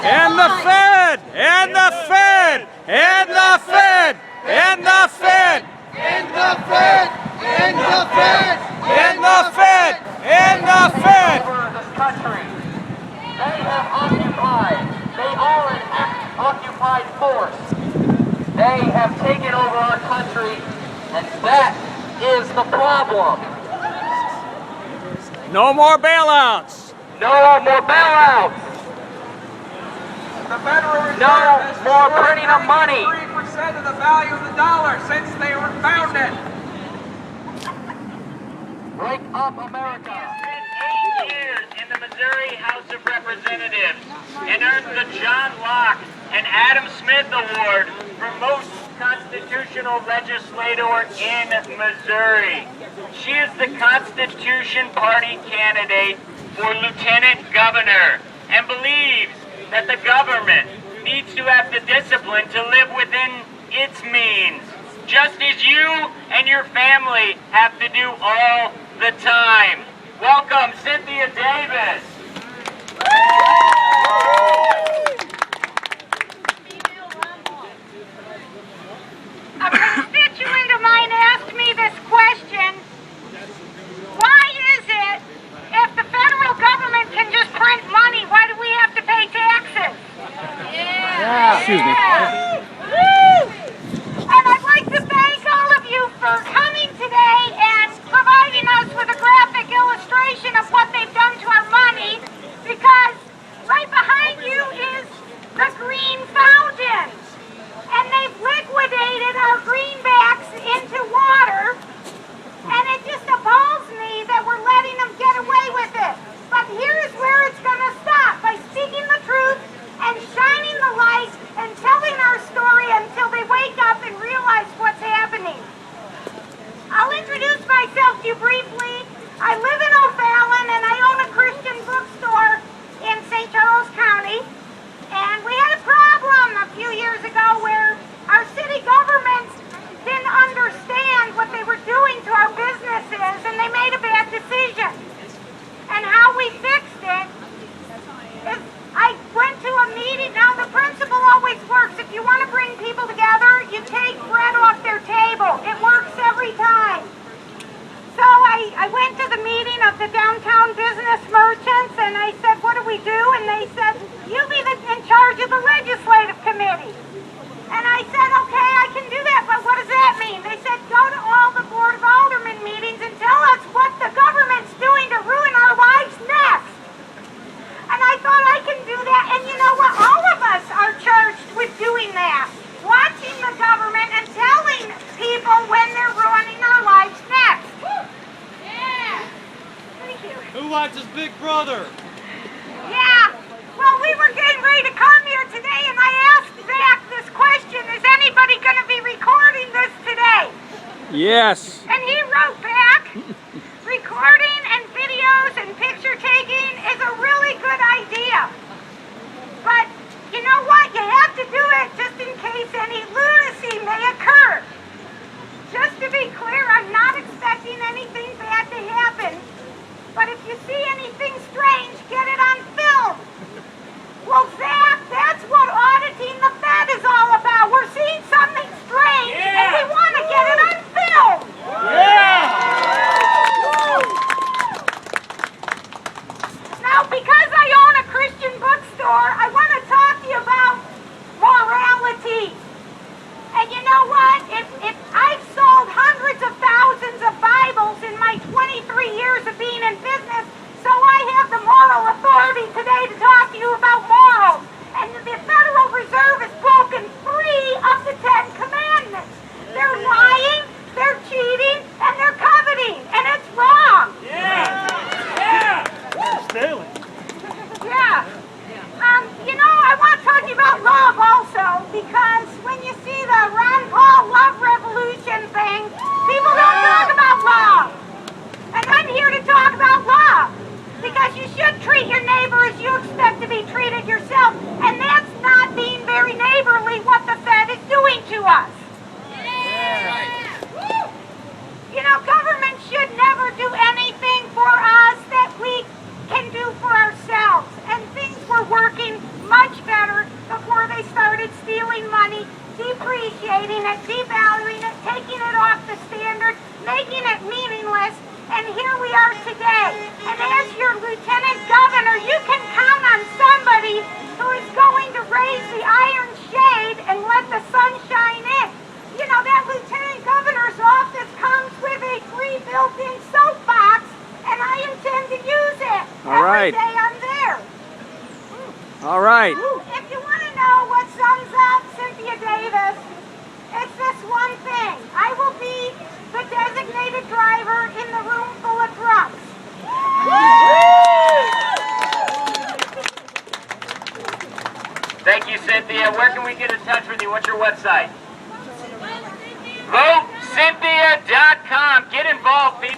And the Fed! And the Fed! And the Fed! And the Fed! And the Fed! And the Fed! And the Fed! And the Fed! Over this country. They have occupied. They are an occupied force. They have taken over our country, and that is the problem. No more bailouts! No more bailouts. The Federal Reserve No has more destroyed printing of money. 93% of the value of the dollar since they were founded. Wake up, America. Spent 8 years in the Missouri House of Representatives and earned the John Locke and Adam Smith Award for most constitutional legislator in Missouri. She is the Constitution Party candidate for lieutenant governor and believes that the government needs to have the discipline to live within its means, just as you and your family have to do all the time. Welcome, Cynthia Davis. A constituent of mine asked me this question: why is it if the federal government can just print money, why do we have to pay taxes? Excuse me. And I'd like to thank all of you for coming today and providing us with a graphic illustration of what they've done to our money, because right behind you is the Green Fountain. And they've liquidated our greenbacks into water, and it just appalls me that we're letting them get away with it. But here's where it's going to stop: by speaking the truth and shining the light and telling our story until they wake up and realize what's happening. I'll introduce myself to you briefly. I live in O'Fallon, and I own a Christian bookstore in St. Charles County. And we had a problem a few years ago where our city governments didn't understand what they were doing to our businesses, and they made a bad decision. And how we fixed it is I went to a meeting. Now, the principle always works. If you want to bring people together, you take bread off their table. It works every time. So I went to the meeting of the downtown business merchants, and I said, what do we do? And they said, you be in charge of the legislative committee. And I said, okay, I can do that, but what does that mean? They said, go to all the Board of Aldermen meetings and tell us what the government's doing to ruin our lives next. And I thought, I can do that. And you know what? All of us are charged with doing that. Watching the government and telling people when they're ruining our lives next. Yeah. Thank you. Who watches Big Brother? Yeah. Well, we were getting ready to come here today, and I asked Zach this question: is anybody going to be recording this today? Yes. And he wrote back, recording and videos and picture taking is a really good idea. But you know what? You have to do it just in case any lunacy may occur. Just to be clear, I'm not expecting anything bad to happen. But if you see anything strange, get it on film. Well, Zach, that's what auditing the Fed is all about. We're seeing something strange, and we want to get it on film. Now, because I own a Christian bookstore, I want to talk to you about degrading it, devaluing it, taking it off the standard, making it meaningless, and here we are today. And as your Lieutenant Governor, you can count on somebody who is going to raise the iron shade and let the sun shine in. You know, that Lieutenant Governor's office comes with a free built-in soapbox, and I intend to use it every day I'm there. All right. If you want to know what sums up Cynthia Davis, it's this one thing. I will be the designated driver in the room full of drunks. Thank you, Cynthia. Where can we get in touch with you? What's your website? VoteCynthia.com. Get involved, people.